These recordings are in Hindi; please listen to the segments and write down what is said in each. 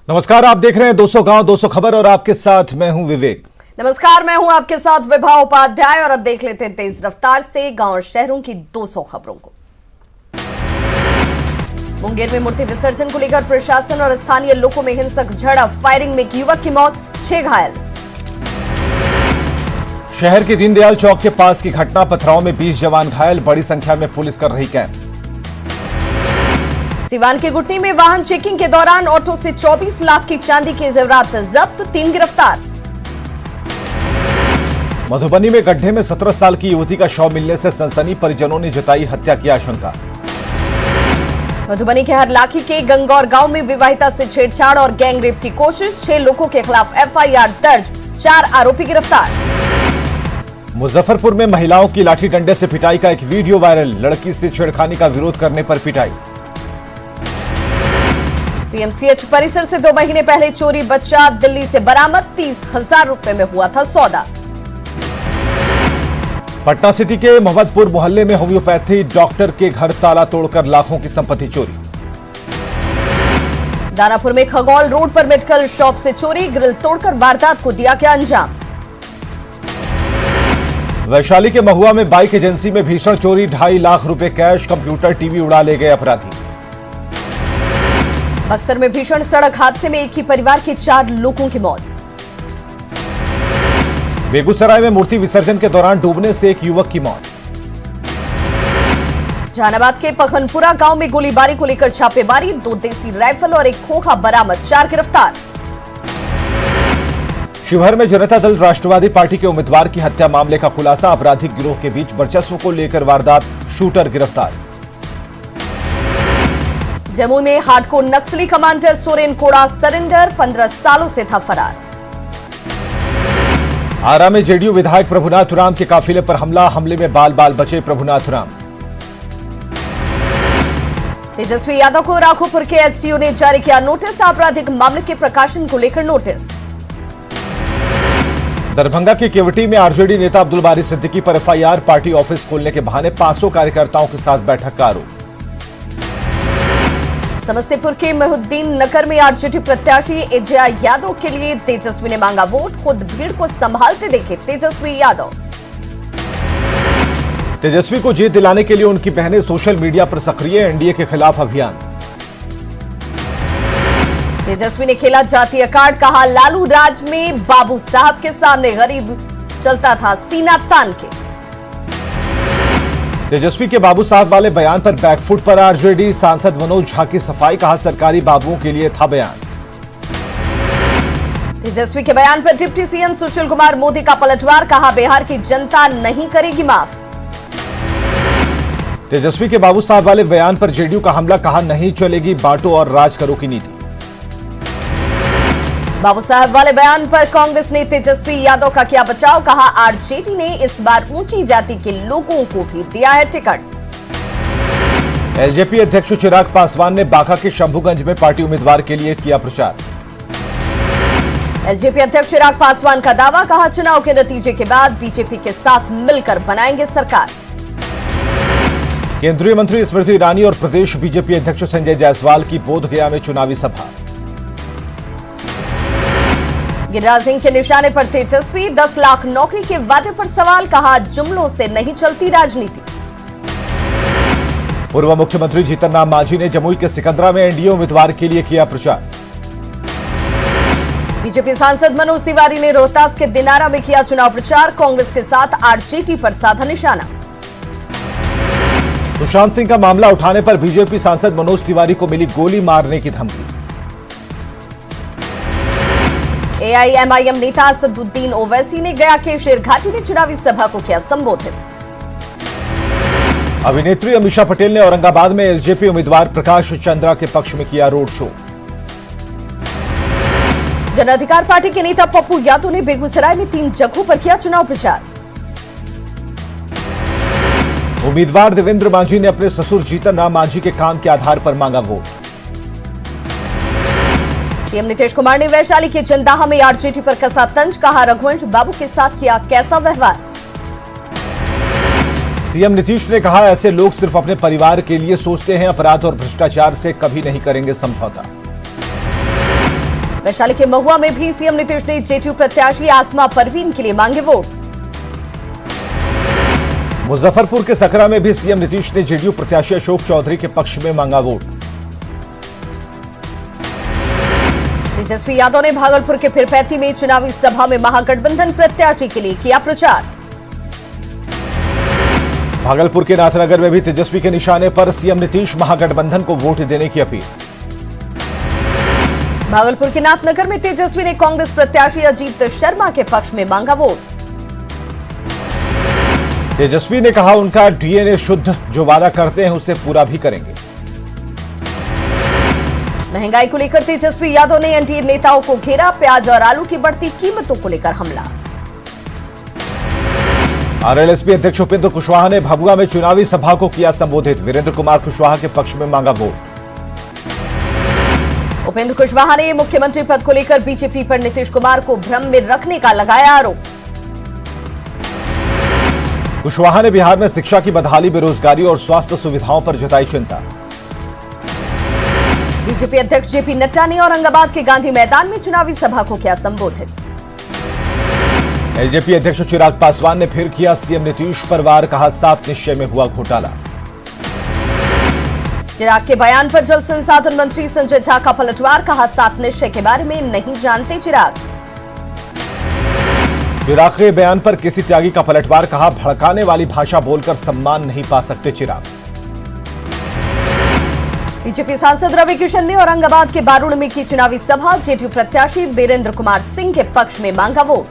नमस्कार, आप देख रहे हैं 200 गांव 200 खबर और आपके साथ मैं हूं विवेक। नमस्कार, मैं हूं आपके साथ विभा उपाध्याय और अब देख लेते हैं तेज रफ्तार से गांव और शहरों की 200 खबरों को। मुंगेर में मूर्ति विसर्जन को लेकर प्रशासन और स्थानीय लोगों में हिंसक झड़प, फायरिंग में एक युवक की मौत, 6 घायल। शहर के दीनदयाल चौक के पास की घटना, पथराव में 20 जवान घायल, बड़ी संख्या में पुलिस कर रही कैंप। सिवान के गुटनी में वाहन चेकिंग के दौरान ऑटो से 24 लाख की चांदी के जेवरात जब्त, 3 गिरफ्तार। मधुबनी में गड्ढे में 17 साल की युवती का शव मिलने से सनसनी, परिजनों ने जताई हत्या की आशंका। मधुबनी के हरलाखी के गंगौर गांव में विवाहिता से छेड़छाड़ और गैंगरेप की कोशिश, 6 लोगों के खिलाफ एफआईआर दर्ज, 4 आरोपी गिरफ्तार। मुजफ्फरपुर में महिलाओं की लाठी डंडे से पिटाई का एक वीडियो वायरल, लड़की से छेड़खानी का विरोध करने पर पिटाई। पीएमसीएच परिसर से 2 महीने पहले चोरी बच्चा दिल्ली से बरामद, 30,000 रुपए में हुआ था सौदा। पटना सिटी के मोहम्मदपुर मोहल्ले में होम्योपैथी डॉक्टर के घर ताला तोड़कर लाखों की संपत्ति चोरी। दानापुर में खगौल रोड पर मेडिकल शॉप से चोरी, ग्रिल तोड़कर वारदात को दिया गया अंजाम। वैशाली के महुआ में बाइक एजेंसी में भीषण चोरी, 2.5 लाख रुपए कैश, कंप्यूटर, टीवी उड़ा ले गए अपराधी। बक्सर में भीषण सड़क हादसे में एक ही परिवार के 4 लोगों की मौत। बेगूसराय में मूर्ति विसर्जन के दौरान डूबने से एक युवक की मौत। जहानाबाद के पखनपुरा गांव में गोलीबारी को लेकर छापेमारी, 2 देसी राइफल और एक खोखा बरामद, 4 गिरफ्तार। शिवहर में जनता दल राष्ट्रवादी पार्टी के उम्मीदवार की हत्या मामले का खुलासा, आपराधिक गिरोह के बीच वर्चस्व को लेकर वारदात, शूटर गिरफ्तार। जम्मू में हार्डकोर नक्सली कमांडर सोरेन कोड़ा सरेंडर, 15 सालों से था फरार। आरा में जेडीयू विधायक प्रभुनाथ उराम के काफिले पर हमले में बाल बाल बचे प्रभुनाथ उराम। तेजस्वी यादव को राघोपुर के एसडीओ ने जारी किया नोटिस, आपराधिक मामले के प्रकाशन को लेकर नोटिस। दरभंगा के केवटी में आरजेडी नेता अब्दुल बारी सिद्दीकी पर एफआईआर, पार्टी ऑफिस खोलने के बहाने 500 कार्यकर्ताओं के साथ बैठक का आरोप। समस्तीपुर के मेहुद्दीन नगर में आरजेडी प्रत्याशी एजेआ यादव के लिए तेजस्वी ने मांगा वोट, खुद भीड़ को संभालते देखे तेजस्वी यादव। तेजस्वी को जीत दिलाने के लिए उनकी बहनें सोशल मीडिया पर सक्रिय, एनडीए के खिलाफ अभियान। तेजस्वी ने खेला जातीय कार्ड, कहा लालू राज में बाबू साहब के सामने गरीब चलता था सीना तान के। तेजस्वी के बाबू साहब वाले बयान पर बैकफुट पर आरजेडी, सांसद मनोज झा की सफाई, कहा सरकारी बाबुओं के लिए था बयान। तेजस्वी के बयान पर डिप्टी सीएम सुशील कुमार मोदी का पलटवार, कहा बिहार की जनता नहीं करेगी माफ। तेजस्वी के बाबू साहब वाले बयान पर जेडीयू का हमला, कहा नहीं चलेगी बांटो और राज करो की नीति। बाबू साहब वाले बयान पर कांग्रेस ने तेजस्वी यादव का किया बचाव, कहा आरजेडी ने इस बार ऊंची जाति के लोगों को भी दिया है टिकट। एलजेपी अध्यक्ष चिराग पासवान ने बांका के शंभुगंज में पार्टी उम्मीदवार के लिए किया प्रचार। एलजेपी अध्यक्ष चिराग पासवान का दावा, कहा चुनाव के नतीजे के बाद बीजेपी के साथ मिलकर बनाएंगे सरकार। केंद्रीय मंत्री स्मृति ईरानी और प्रदेश बीजेपी अध्यक्ष संजय जायसवाल की बोधगया में चुनावी सभा। गिरिराज सिंह के निशाने पर तेजस्वी, 10 लाख नौकरी के वादे पर सवाल, कहा जुमलों से नहीं चलती राजनीति। पूर्व मुख्यमंत्री जीतन राम मांझी ने जमुई के सिकंदरा में एनडीए उम्मीदवार के लिए किया प्रचार। बीजेपी सांसद मनोज तिवारी ने रोहतास के दिनारा में किया चुनाव प्रचार, कांग्रेस के साथ आरजेडी पर साधा निशाना। सुशांत सिंह का मामला उठाने पर बीजेपी सांसद मनोज तिवारी को मिली गोली मारने की धमकी। एआईएमआईएम नेता असदुद्दीन ओवैसी ने गया के शेरघाटी में चुनावी सभा को किया संबोधित। अभिनेत्री अमीषा पटेल ने औरंगाबाद में एलजेपी उम्मीदवार प्रकाश चंद्रा के पक्ष में किया रोड शो। जन अधिकार पार्टी के नेता पप्पू यादव ने बेगूसराय में 3 जगहों पर किया चुनाव प्रचार। उम्मीदवार देवेंद्र मांझी ने अपने ससुर जीतन राम मांझी के काम के आधार पर मांगा वोट। सीएम नीतीश कुमार ने वैशाली के जंदाहा में आरजेडी पर कसा तंज, कहा रघुवंश बाबू के साथ किया कैसा व्यवहार। सीएम नीतीश ने कहा ऐसे लोग सिर्फ अपने परिवार के लिए सोचते हैं, अपराध और भ्रष्टाचार से कभी नहीं करेंगे समझौता। वैशाली के महुआ में भी सीएम नीतीश ने जेडीयू प्रत्याशी आसमा परवीन के लिए मांगे वोट। मुजफ्फरपुर के सकरा में भी सीएम नीतीश ने जेडीयू प्रत्याशी अशोक चौधरी के पक्ष में मांगा वोट। तेजस्वी यादव ने भागलपुर के पीरपैंती में चुनावी सभा में महागठबंधन प्रत्याशी के लिए किया प्रचार। भागलपुर के नाथनगर में भी तेजस्वी के निशाने पर सीएम नीतीश महागठबंधन को वोट देने की अपील। भागलपुर के नाथनगर में तेजस्वी ने कांग्रेस प्रत्याशी अजीत शर्मा के पक्ष में मांगा वोट। तेजस्वी ने कहा उनका डीएनए शुद्ध, जो वादा करते हैं उसे पूरा भी करेंगे। महंगाई को लेकर तेजस्वी यादव ने एनडीए नेताओं को घेरा, प्याज और आलू की बढ़ती कीमतों को लेकर हमला। आरएलएसपी अध्यक्ष उपेंद्र कुशवाहा ने भभुआ में चुनावी सभा को किया संबोधित। वीरेंद्र कुमार कुशवाहा के पक्ष में मांगा वोट। उपेंद्र कुशवाहा ने मुख्यमंत्री पद को लेकर बीजेपी पर नीतीश कुमार को भ्रम में रखने का लगाया आरोप। कुशवाहा ने बिहार में शिक्षा की बदहाली, बेरोजगारी और स्वास्थ्य सुविधाओं पर जताई चिंता। बीजेपी अध्यक्ष जेपी नड्डा ने औरंगाबाद के गांधी मैदान में चुनावी सभा को किया संबोधित। एलजेपी अध्यक्ष चिराग पासवान ने फिर किया सीएम नीतीश पर वार, कहा 7 निश्चय में हुआ घोटाला। चिराग के बयान पर जल संसाधन मंत्री संजय झा का पलटवार, कहा 7 निश्चय के बारे में नहीं जानते चिराग। चिराग के बयान पर किसी त्यागी का पलटवार, कहा भड़काने वाली भाषा बोलकर सम्मान नहीं पा सकते चिराग। बीजेपी सांसद रवि किशन ने औरंगाबाद के बारूण में की चुनावी सभा, जेडीयू प्रत्याशी वीरेंद्र कुमार सिंह के पक्ष में मांगा वोट।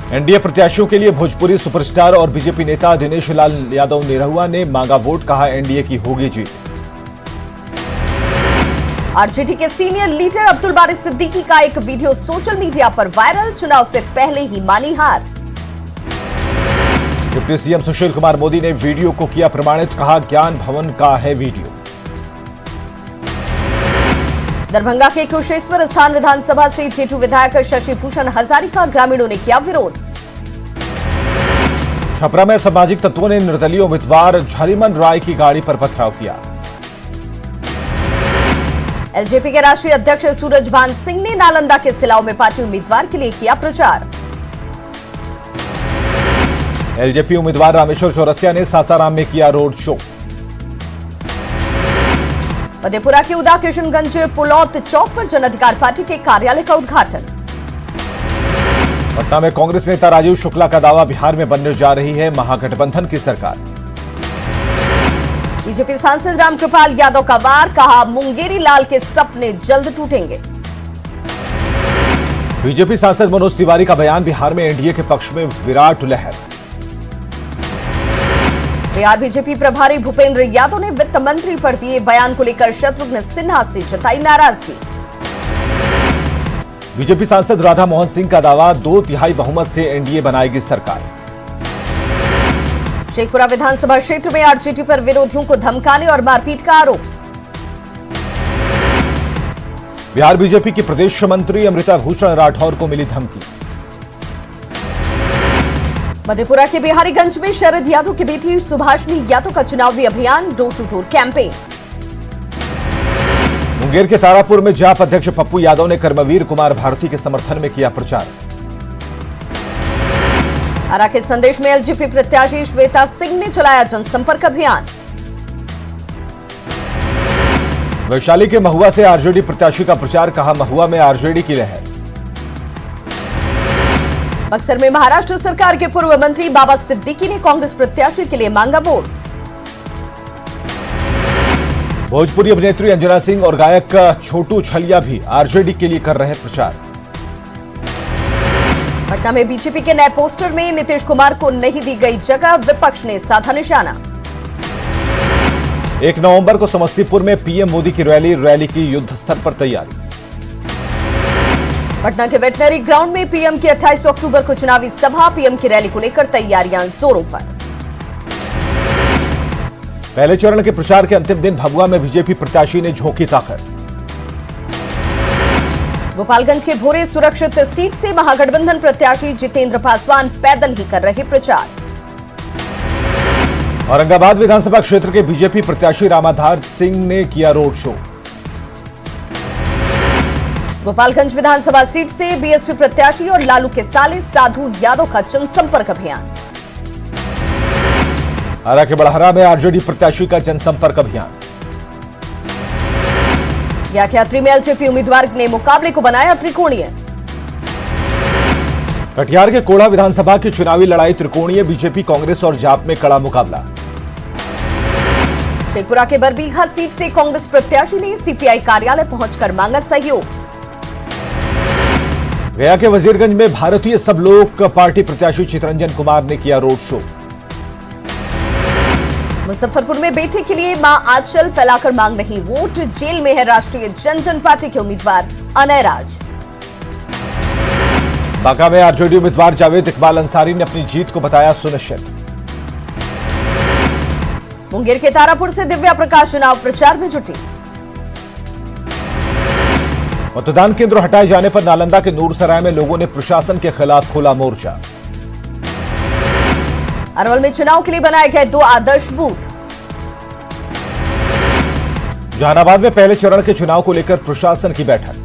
एनडीए प्रत्याशियों के लिए भोजपुरी सुपरस्टार और बीजेपी नेता दिनेश लाल यादव निरहुआ ने मांगा वोट, कहा एनडीए की होगी जीत। आरजेडी के सीनियर लीडर अब्दुल बारी सिद्दीकी का एक वीडियो सोशल मीडिया पर वायरल, चुनाव से पहले ही मानी हार। डिप्टी सीएम सुशील कुमार मोदी ने वीडियो को किया प्रमाणित, कहा ज्ञान भवन का है वीडियो। दरभंगा के कुशेश्वर स्थान विधानसभा से जेडीयू विधायक शशि भूषण हजारिका ग्रामीणों ने किया विरोध। छपरा में सामाजिक तत्वों ने निर्दलीय उम्मीदवार झरिमन राय की गाड़ी पर पथराव किया। एलजेपी के राष्ट्रीय अध्यक्ष सूरजभान सिंह ने नालंदा के सिलाव में पार्टी उम्मीदवार के लिए किया प्रचार। एलजेपी उम्मीदवार रामेश्वर चौरसिया ने सासाराम में किया रोड शो। मधेपुरा के उदा किशनगंज पुलौत चौक पर जन अधिकार पार्टी के कार्यालय का उद्घाटन। पटना में कांग्रेस नेता राजीव शुक्ला का दावा, बिहार में बनने जा रही है महागठबंधन की सरकार। बीजेपी सांसद रामकृपाल यादव का वार, कहा मुंगेरी लाल के सपने जल्द टूटेंगे। बीजेपी सांसद मनोज तिवारी का बयान, बिहार में एनडीए के पक्ष में विराट लहर। बिहार बीजेपी प्रभारी भूपेंद्र यादव ने वित्त मंत्री पर दिए बयान को लेकर शत्रुघ्न सिन्हा से जताई नाराजगी। बीजेपी सांसद राधा मोहन सिंह का दावा, 2/3 बहुमत से एनडीए बनाएगी सरकार। शेखपुरा विधानसभा क्षेत्र में आरजेडी पर विरोधियों को धमकाने और मारपीट का आरोप। बिहार बीजेपी की प्रदेश मंत्री अमृता भूषण राठौर को मिली धमकी। मधेपुरा के बिहारीगंज में शरद यादव की बेटी सुभाषिनी यादव का चुनावी अभियान, door to door campaign. Munger के तारापुर में जाप अध्यक्ष पप्पू यादव ने कर्मवीर कुमार भारती के समर्थन में किया प्रचार। आरा के संदेश में एलजेपी प्रत्याशी श्वेता सिंह ने चलाया जनसंपर्क अभियान। वैशाली के महुआ से आरजेडी प्रत्याशी का प्रचार, कहा महुआ में आरजेडी की लहर। बक्सर में महाराष्ट्र सरकार के पूर्व मंत्री बाबा सिद्दीकी ने कांग्रेस प्रत्याशी के लिए मांगा वोट। भोजपुरी अभिनेत्री अंजना सिंह और गायक छोटू छलिया भी आरजेडी के लिए कर रहे प्रचार। पटना में बीजेपी के नए पोस्टर में नीतीश कुमार को नहीं दी गई जगह, विपक्ष ने साधा निशाना। 1 नवंबर को समस्तीपुर में पीएम मोदी की रैली की युद्ध स्तर पर तैयारी। पटना के वेटनरी ग्राउंड में पीएम की 28 अक्टूबर को चुनावी सभा, पीएम की रैली को लेकर तैयारियां जोरों पर। पहले चरण के प्रचार के अंतिम दिन भभुआ में बीजेपी प्रत्याशी ने झोंकी ताकत। गोपालगंज के भोरे सुरक्षित सीट से महागठबंधन प्रत्याशी जितेंद्र पासवान पैदल ही कर रहे प्रचार। औरंगाबाद विधानसभा क्षेत्र के बीजेपी प्रत्याशी रामाधार सिंह ने किया रोड शो। गोपालगंज विधानसभा सीट से बीएसपी प्रत्याशी और लालू के साले साधु यादव का जनसंपर्क अभियान। आरा के बड़हरा में आरजेडी प्रत्याशी का जनसंपर्क अभियान। यात्री में एलजेपी उम्मीदवार ने मुकाबले को बनाया त्रिकोणीय। कटिहार के कोढ़ा विधानसभा की चुनावी लड़ाई त्रिकोणीय, बीजेपी कांग्रेस और जाप में कड़ा मुकाबला। शेखपुरा के बरबीघा सीट से कांग्रेस प्रत्याशी ने सीपीआई कार्यालय पहुंचकर मांगा सहयोग। गया के वजीरगंज में भारतीय सब लोग पार्टी प्रत्याशी चितरंजन कुमार ने किया रोड शो। मुजफ्फरपुर में बेटे के लिए मां आंचल फैलाकर मांग रही वोट। जेल में है राष्ट्रीय जनजन पार्टी के उम्मीदवार अनय राज। बांका में आरजेडी उम्मीदवार जावेद इकबाल अंसारी ने अपनी जीत को बताया सुनिश्चित। मुंगेर के तारापुर से दिव्या प्रकाश चुनाव प्रचार में जुटी। मतदान केंद्र हटाए जाने पर नालंदा के नूरसराय में लोगों ने प्रशासन के खिलाफ खोला मोर्चा। अरवल में चुनाव के लिए बनाए गए 2 आदर्श बूथ। जहानाबाद में पहले चरण के चुनाव को लेकर प्रशासन की बैठक।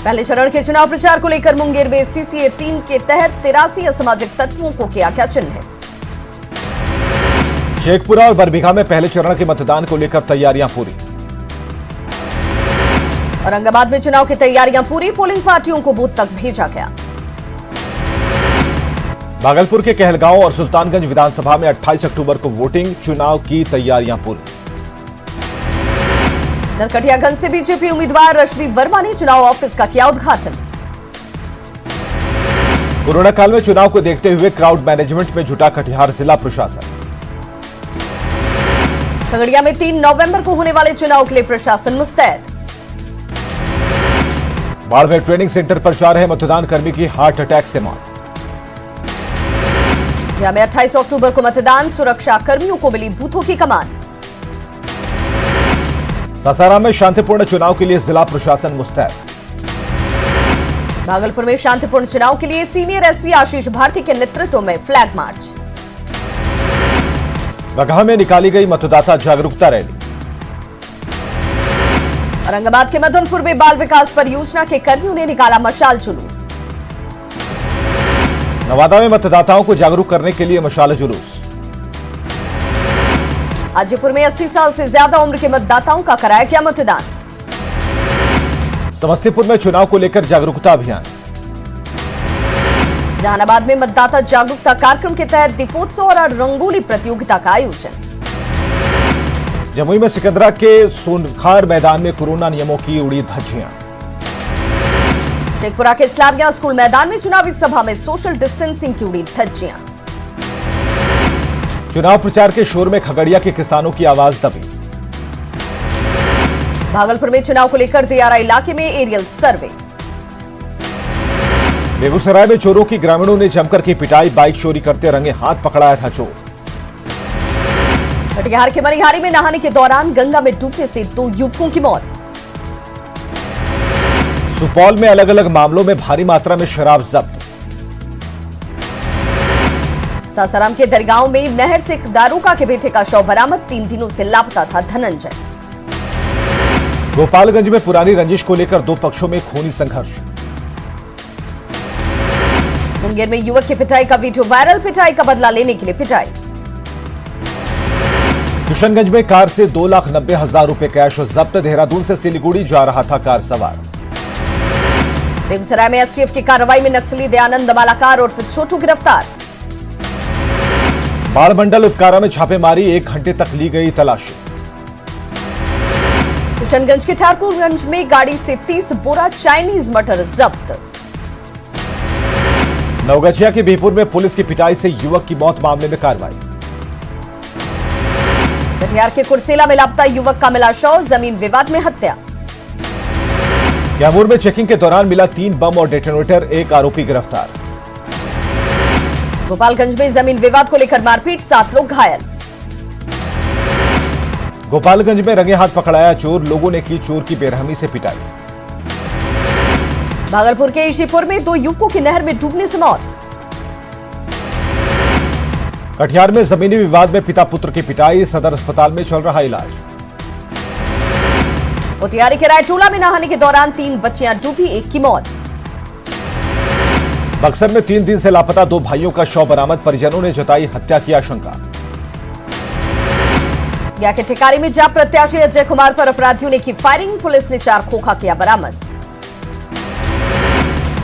पहले चरण के चुनाव प्रचार को लेकर मुंगेर में सीसीए 3 के तहत 83 असामाजिक तत्वों को किया क्या चिन्हित। शेखपुरा और बरबीघा में पहले चरण के मतदान को लेकर तैयारियां पूरी। औरंगाबाद में चुनाव की तैयारियां पूरी, पोलिंग पार्टियों को बूथ तक भेजा गया। भागलपुर के कहलगांव और सुल्तानगंज विधानसभा में 28 अक्टूबर को वोटिंग, चुनाव की तैयारियां पूरी। नरकटियागंज से बीजेपी उम्मीदवार रश्मि वर्मा ने चुनाव ऑफिस का किया उद्घाटन। कोरोना काल में चुनाव को देखते हुए क्राउड मैनेजमेंट में जुटा कटिहार जिला प्रशासन। खगड़िया में 3 नवंबर को होने वाले चुनाव के लिए प्रशासन मुस्तैद। बाड़मेर ट्रेनिंग सेंटर पर जा रहे मतदान कर्मी की हार्ट अटैक से मौत। यहां में 28 अक्टूबर को मतदान, सुरक्षा कर्मियों को मिली बूथों की कमान। सासाराम में शांतिपूर्ण चुनाव के लिए जिला प्रशासन मुस्तैद। भागलपुर में शांतिपूर्ण चुनाव के लिए सीनियर एसपी आशीष भारती के नेतृत्व में फ्लैग मार्च। बगहा में निकाली गई मतदाता जागरूकता रैली। औरंगाबाद के मदनपुर में बाल विकास परियोजना के कर्मियों ने निकाला मशाल जुलूस। नवादा में मतदाताओं को जागरूक करने के लिए मशाल जुलूस। हाजीपुर में 80 साल से ज्यादा उम्र के मतदाताओं का कराया गया मतदान। समस्तीपुर में चुनाव को लेकर जागरूकता अभियान। जहानाबाद में मतदाता जागरूकता कार्यक्रम के तहत दीपोत्सव और रंगोली प्रतियोगिता का आयोजन। जमुई में सिकंदरा के सोनखार मैदान में कोरोना नियमों की उड़ी धज्जियां। शेखपुरा के इस्लामिया स्कूल मैदान में चुनावी सभा में सोशल डिस्टेंसिंग की उड़ी धज्जियां। चुनाव प्रचार के शोर में खगड़िया के किसानों की आवाज दबी। भागलपुर में चुनाव को लेकर दियारा इलाके में एरियल सर्वे। बेगूसराय में चोरों की ग्रामीणों ने जमकर की पिटाई, बाइक चोरी करते रंगे हाथ पकड़ाया था चोर। कटिहार के मनिहारी में नहाने के दौरान गंगा में डूबने से 2 युवकों की मौत। सुपौल में अलग अलग मामलों में भारी मात्रा में शराब जब्त। सासाराम के दरगांव में नहर से दारोगा के बेटे का शव बरामद, 3 दिनों से लापता था धनंजय। गोपालगंज में पुरानी रंजिश को लेकर 2 पक्षों में खूनी संघर्ष। मुंगेर में युवक की पिटाई का वीडियो वायरल, पिटाई का बदला लेने के लिए पिटाई। किशनगंज में कार से 2,90,000 रुपए कैश जब्त, देहरादून से सिलीगुड़ी जा रहा था कार सवार। बेगूसराय में एसटीएफ की कार्रवाई में नक्सली दयानंद मालाकार और छोटू गिरफ्तार। बाढ़ मंडल उपकारा में छापेमारी, 1 घंटे तक ली गई तलाशी। किशनगंज के ठाकुरगंज में गाड़ी से 30 बोरा चाइनीज मटर जब्त। नवगछिया के बीहपुर में पुलिस की पिटाई से युवक की मौत, मामले में कार्रवाई। कटिहार के कुर्सेला में लापता युवक का मिला शव, जमीन विवाद में हत्या। कैमूर में चेकिंग के दौरान मिला 3 बम और डेटोनेटर, 1 आरोपी गिरफ्तार। गोपालगंज में जमीन विवाद को लेकर मारपीट, 7 लोग घायल। गोपालगंज में रंगे हाथ पकड़ाया चोर, लोगों ने की चोर की बेरहमी से पिटाई। भागलपुर के ईशीपुर में 2 युवकों की नहर में डूबने से मौत। कटिहार में जमीनी विवाद में पिता पुत्र की पिटाई, सदर अस्पताल में चल रहा इलाज। मोतिहारी के रायटोला में नहाने के दौरान 3 बच्चियां डूबी, 1 की मौत। बक्सर में 3 दिन से लापता 2 भाइयों का शव बरामद, परिजनों ने जताई हत्या की आशंका। गया के टिकारी में जाप प्रत्याशी अजय कुमार पर अपराधियों ने की फायरिंग, पुलिस ने 4 खोखा किया बरामद।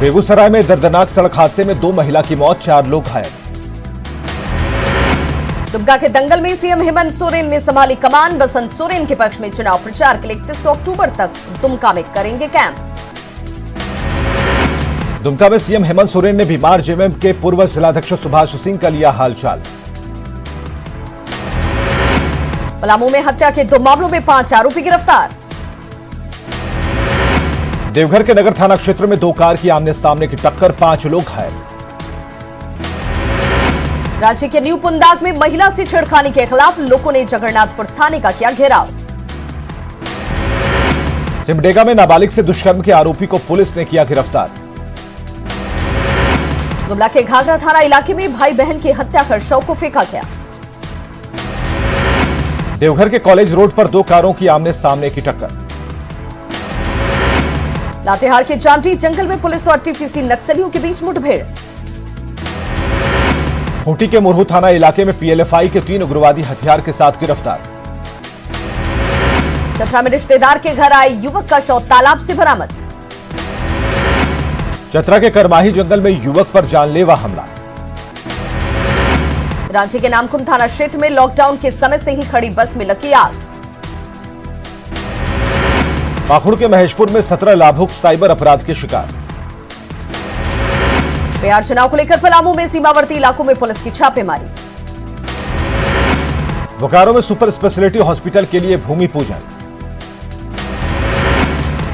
बेगूसराय में दर्दनाक सड़क हादसे में 2 महिला की मौत, 4 लोग घायल। दुमका के दंगल में सीएम हेमंत सोरेन ने संभाली कमान, बसंत सोरेन के पक्ष में चुनाव प्रचार के लिए 31 अक्टूबर तक दुमका में करेंगे कैंप। दुमका में सीएम हेमंत सोरेन ने बीमार जेएमएम के पूर्व जिलाध्यक्ष सुभाष सिंह का लिया हालचाल। पलामू में हत्या के 2 मामलों में 5 आरोपी गिरफ्तार। देवघर के नगर थाना क्षेत्र में 2 कार की आमने सामने की टक्कर, 5 लोग घायल। रांची के न्यू पुंदाग में महिला से छेड़खानी के खिलाफ लोगों ने जगन्नाथपुर थाने का किया घेराव। सिमडेगा में नाबालिग से दुष्कर्म के आरोपी को पुलिस ने किया गिरफ्तार। गुमला के घाघरा थाना इलाके में भाई बहन की हत्या कर शव को फेंका गया। देवघर के कॉलेज रोड पर 2 कारों की आमने सामने की टक्कर। लातेहार के जांटी जंगल में पुलिस और टीपीसी नक्सलियों के बीच मुठभेड़। खूंटी के मुरहू थाना इलाके में पीएलएफआई के 3 उग्रवादी हथियार के साथ गिरफ्तार। चतरा में रिश्तेदार के घर आए युवक का शव तालाब से बरामद। चतरा के करमाही जंगल में युवक पर जानलेवा हमला। रांची के नामकुम थाना क्षेत्र में लॉकडाउन के समय से ही खड़ी बस में लगी आग। पाखुड़ के महेशपुर में 17 लाभुक साइबर अपराध के शिकार। बिहार चुनाव को लेकर पलामू में सीमावर्ती इलाकों में पुलिस की छापेमारी। बोकारो में सुपर स्पेशलिटी हॉस्पिटल के लिए भूमि पूजन।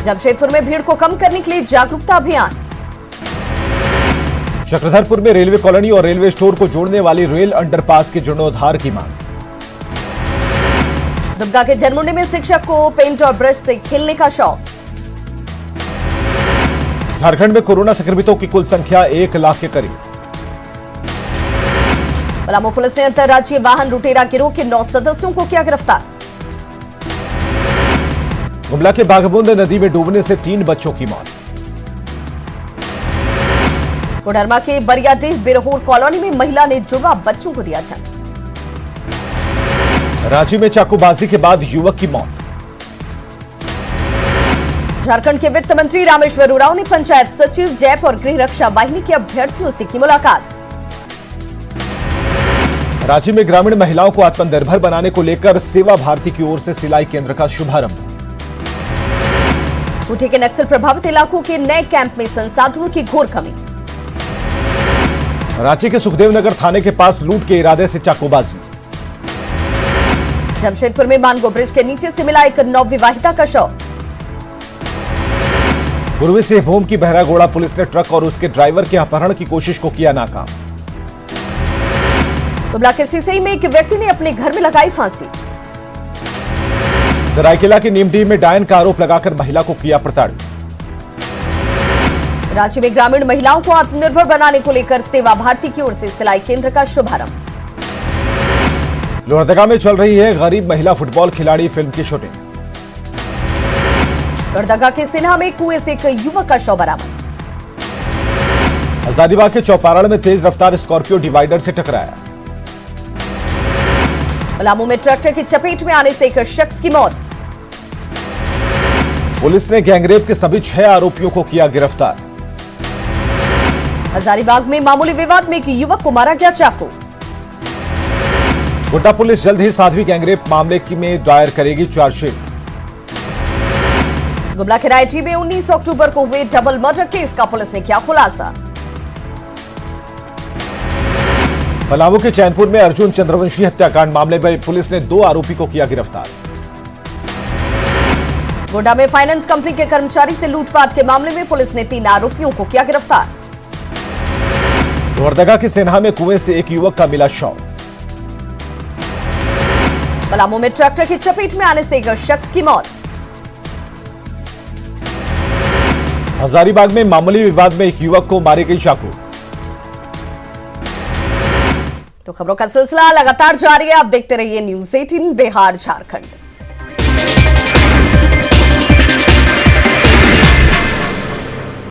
जमशेदपुर में भीड़ को कम करने के लिए जागरूकता अभियान। चक्रधरपुर में रेलवे कॉलोनी और रेलवे स्टोर को जोड़ने वाली रेल अंडरपास के जीर्णोद्धार की मांग। दुमका के जनमुंडी में शिक्षक को पेंट और ब्रश से खेलने का शौक। झारखंड में कोरोना संक्रमितों की कुल संख्या 1 लाख के करीब। पलामू पुलिस ने अंतर्राज्यीय वाहन लुटेरा गिरोह के 9 सदस्यों को किया गिरफ्तार। गुमला के बाघबुंद नदी में डूबने से 3 बच्चों की मौत। कोडरमा के बरियाडीह बिरहोर कॉलोनी में महिला ने जुड़वा बच्चों को दिया जन्म। रांची में चाकूबाजी के बाद युवक की मौत। झारखंड के वित्त मंत्री रामेश्वर उरांव ने पंचायत सचिव जैप और गृह रक्षा वाहिनी के अभ्यर्थियों से की मुलाकात। रांची में ग्रामीण महिलाओं को आत्मनिर्भर बनाने को लेकर सेवा भारती की ओर से सिलाई केंद्र का शुभारंभ। खूंटी के नक्सल प्रभावित इलाकों के नए कैंप में संसाधनों की घोर कमी। रांची के सुखदेव नगर थाने के पास लूट के इरादे से चाकूबाजी। जमशेदपुर में मानगो ब्रिज के नीचे से मिला एक नवविवाहिता का शव। पूर्वी सिंहभूम की बहरागोड़ा पुलिस ने ट्रक और उसके ड्राइवर के अपहरण की कोशिश को किया नाकाम। गुमला के सिसई में एक व्यक्ति ने अपने घर में लगाई फांसी। सरायकेला के नीमडीह में डायन का आरोप लगाकर महिला को किया प्रताड़ित। रांची में ग्रामीण महिलाओं को आत्मनिर्भर बनाने को लेकर सेवा भारती की ओर से सिलाई केंद्र का शुभारंभ। लोहरदगा में चल रही है गरीब महिला फुटबॉल खिलाड़ी फिल्म की शूटिंग। लोहरदगा के सिन्हा में कुएं से एक युवक का शव बरामद। हजारीबाग के चौपारण में तेज रफ्तार स्कॉर्पियो डिवाइडर से टकराया। पलामू में ट्रैक्टर की चपेट में आने से एक शख्स की मौत। पुलिस ने गैंगरेप के सभी 6 आरोपियों को किया गिरफ्तार। हजारीबाग में मामूली विवाद में एक युवक को मारा गया चाकू। गोड्डा पुलिस जल्द ही साध्वी गैंगरेप मामले में दायर करेगी चार्जशीट। गुमला के रायची में 19 अक्टूबर को हुए डबल मर्डर केस का पुलिस ने किया खुलासा। पलामू के चैनपुर में अर्जुन चंद्रवंशी हत्याकांड मामले में पुलिस ने 2 आरोपी को किया गिरफ्तार। गोड्डा में फाइनेंस कंपनी के कर्मचारी से लूटपाट के मामले में पुलिस ने 3 आरोपियों को किया गिरफ्तार। लोहरदगा के सेन्हा में कुएं से एक युवक का मिला शव। पलामू में ट्रैक्टर की चपेट में आने से एक शख्स की मौत। हजारीबाग में मामूली विवाद में एक युवक को मारी गई चाकू। तो खबरों का सिलसिला लगातार जारी है। आप देखते रहिए न्यूज़ 18 बिहार झारखंड।